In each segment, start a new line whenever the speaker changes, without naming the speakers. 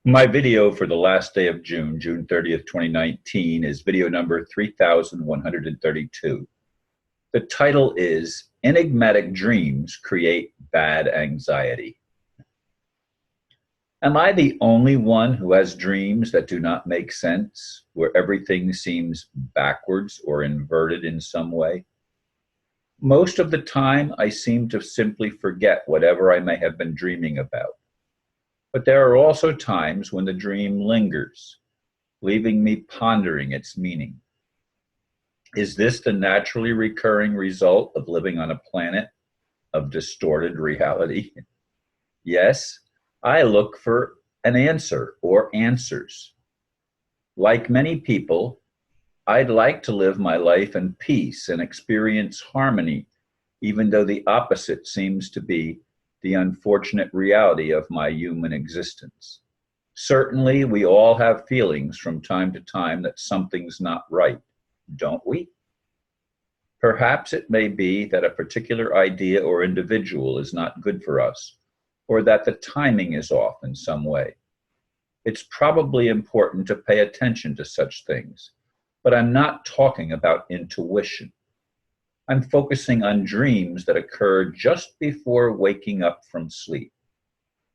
My video for the last day of June, June 30th, 2019, is video number 3132. The title is Enigmatic Dreams Create Bad Anxiety. Am I the only one who has dreams that do not make sense, where everything seems backwards or inverted in some way? Most of the time, I seem to simply forget whatever I may have been dreaming about. But there are also times when the dream lingers, leaving me pondering its meaning. Is this the naturally recurring result of living on a planet of distorted reality? Yes, I look for an answer or answers. Like many people, I'd like to live my life in peace and experience harmony, even though the opposite seems to be the unfortunate reality of my human existence. Certainly, we all have feelings from time to time that something's not right, don't we? Perhaps it may be that a particular idea or individual is not good for us, or that the timing is off in some way. It's probably important to pay attention to such things, but I'm not talking about intuition. I'm focusing on dreams that occur just before waking up from sleep.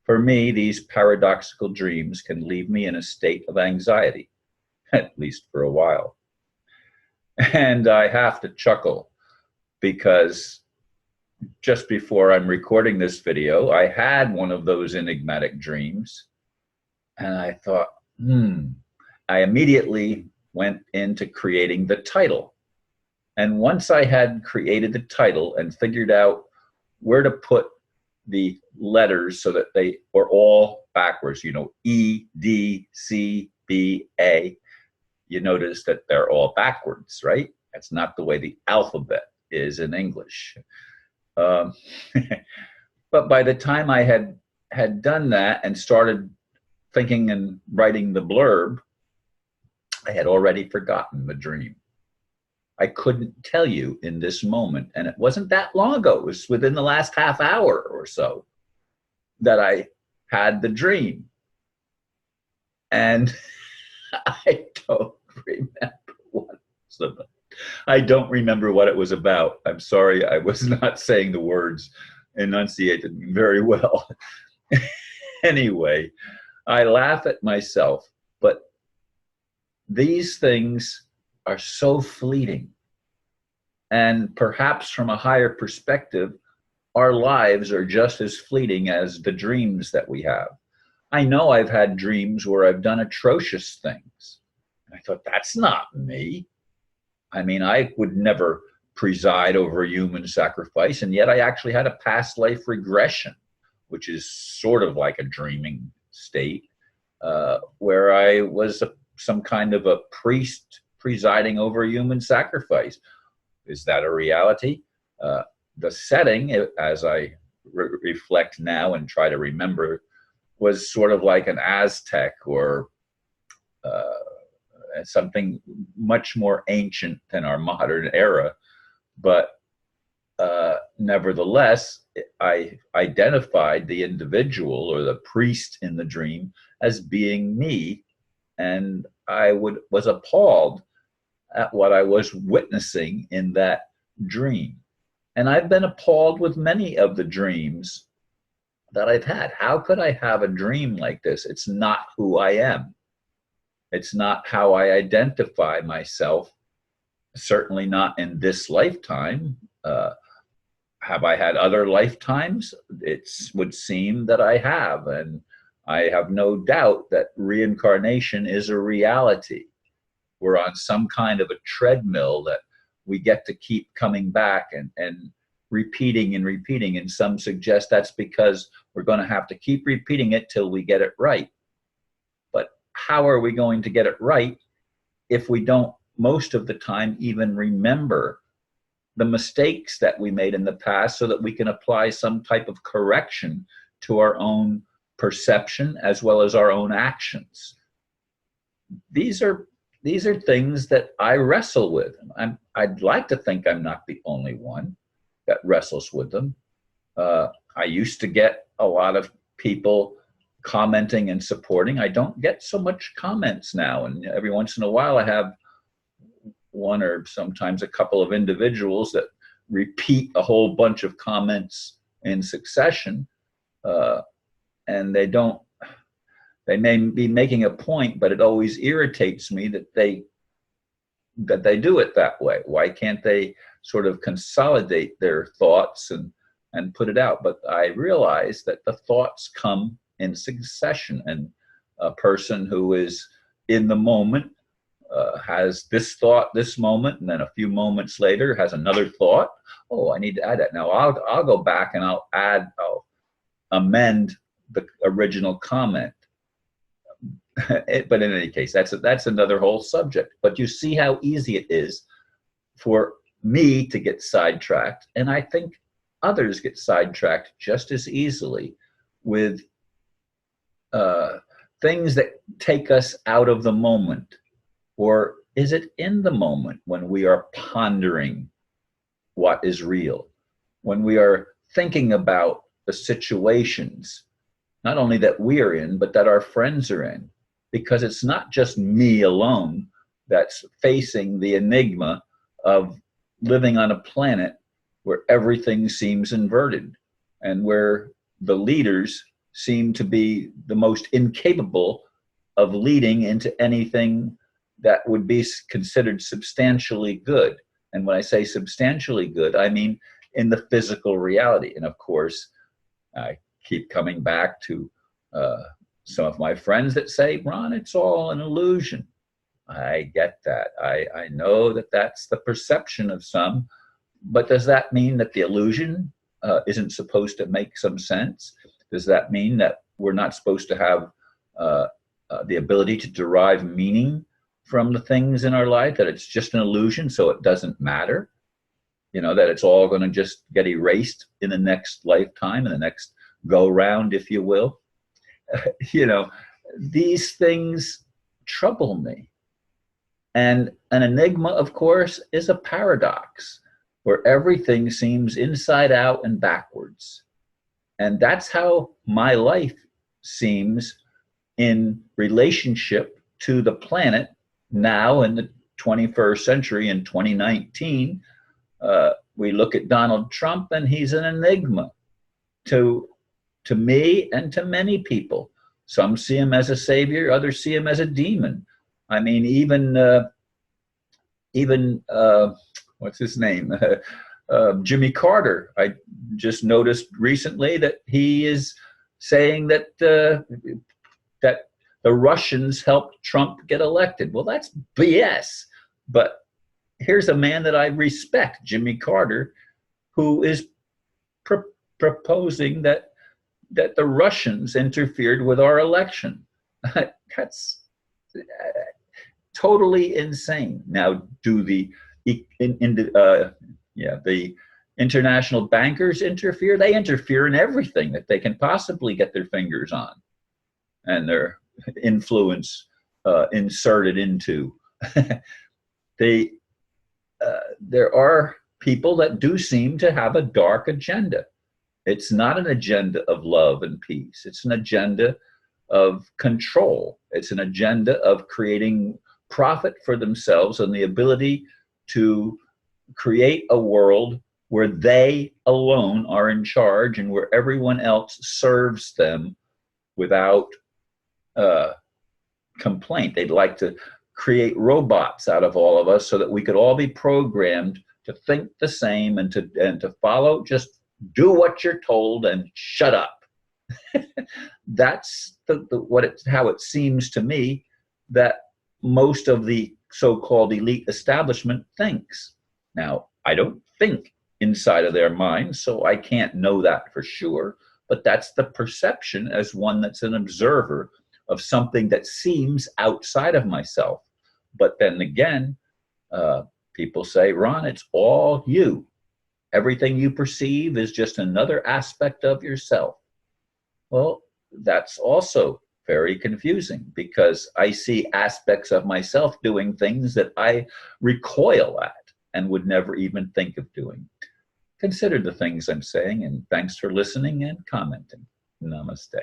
For me, these paradoxical dreams can leave me in a state of anxiety, at least for a while. And I have to chuckle because just before I'm recording this video, I had one of those enigmatic dreams. And I thought, I immediately went into creating the title. And once I had created the title and figured out where to put the letters so that they were all backwards, E, D, C, B, A, you notice that they're all backwards, right? That's not the way the alphabet is in English. But by the time I had done that and started thinking and writing the blurb, I had already forgotten the dream. I couldn't tell you in this moment, and it wasn't that long ago, it was within the last half hour or so that I had the dream. And I don't remember what it was about. I'm sorry, I was not saying the words enunciated very well. Anyway, I laugh at myself, but these things are so fleeting. And perhaps from a higher perspective, our lives are just as fleeting as the dreams that we have. I know I've had dreams where I've done atrocious things. I thought, that's not me. I mean, I would never preside over a human sacrifice, and yet I actually had a past life regression, which is sort of like a dreaming state, where I was some kind of a priest presiding over a human sacrifice. Is that a reality? The setting, as I reflect now and try to remember, was sort of like an Aztec or something much more ancient than our modern era. But nevertheless, I identified the individual or the priest in the dream as being me, and I was appalled at what I was witnessing in that dream. And I've been appalled with many of the dreams that I've had. How could I have a dream like this? It's not who I am. It's not how I identify myself, certainly not in this lifetime. Have I had other lifetimes? It would seem that I have, and I have no doubt that reincarnation is a reality. We're on some kind of a treadmill that we get to keep coming back and repeating and repeating. And some suggest that's because we're going to have to keep repeating it till we get it right. But how are we going to get it right if we don't, most of the time, even remember the mistakes that we made in the past so that we can apply some type of correction to our own perception as well as our own actions? These are things that I wrestle with. I'd like to think I'm not the only one that wrestles with them. I used to get a lot of people commenting and supporting. I don't get so much comments now. And every once in a while, I have one or sometimes a couple of individuals that repeat a whole bunch of comments in succession. And they may be making a point, but it always irritates me that they do it that way. Why can't they sort of consolidate their thoughts and put it out? But I realize that the thoughts come in succession, and a person who is in the moment has this thought this moment, and then a few moments later has another thought. Oh, I need to add that. Now I'll go back and I'll amend the original comment. But in any case, that's another whole subject. But you see how easy it is for me to get sidetracked, and I think others get sidetracked just as easily with things that take us out of the moment. Or is it in the moment when we are pondering what is real, when we are thinking about the situations, not only that we are in, but that our friends are in? Because it's not just me alone that's facing the enigma of living on a planet where everything seems inverted and where the leaders seem to be the most incapable of leading into anything that would be considered substantially good. And when I say substantially good, I mean in the physical reality. And of course, I keep coming back to some of my friends that say, Ron, it's all an illusion. I get that. I know that that's the perception of some, but does that mean that the illusion isn't supposed to make some sense? Does that mean that we're not supposed to have the ability to derive meaning from the things in our life, that it's just an illusion, so it doesn't matter? That it's all going to just get erased in the next lifetime, in the next go round, if you will. These things trouble me. And an enigma, of course, is a paradox where everything seems inside out and backwards. And that's how my life seems in relationship to the planet now in the 21st century, in 2019. We look at Donald Trump and he's an enigma to me and to many people. Some see him as a savior, others see him as a demon. I mean, even what's his name? Jimmy Carter. I just noticed recently that he is saying that that the Russians helped Trump get elected. Well, that's BS. But here's a man that I respect, Jimmy Carter, who is proposing that the Russians interfered with our election. That's totally insane. Now, do the international bankers interfere? They interfere in everything that they can possibly get their fingers on and their influence inserted into. There are people that do seem to have a dark agenda. It's not an agenda of love and peace. It's an agenda of control. It's an agenda of creating profit for themselves and the ability to create a world where they alone are in charge and where everyone else serves them without complaint. They'd like to create robots out of all of us so that we could all be programmed to think the same and to follow, just do what you're told and shut up. That's how it seems to me that most of the so-called elite establishment thinks. Now, I don't think inside of their minds, so I can't know that for sure, but that's the perception as one that's an observer of something that seems outside of myself. But then again, people say, Ron, it's all you. Everything you perceive is just another aspect of yourself. Well, that's also very confusing because I see aspects of myself doing things that I recoil at and would never even think of doing. Consider the things I'm saying, and thanks for listening and commenting. Namaste.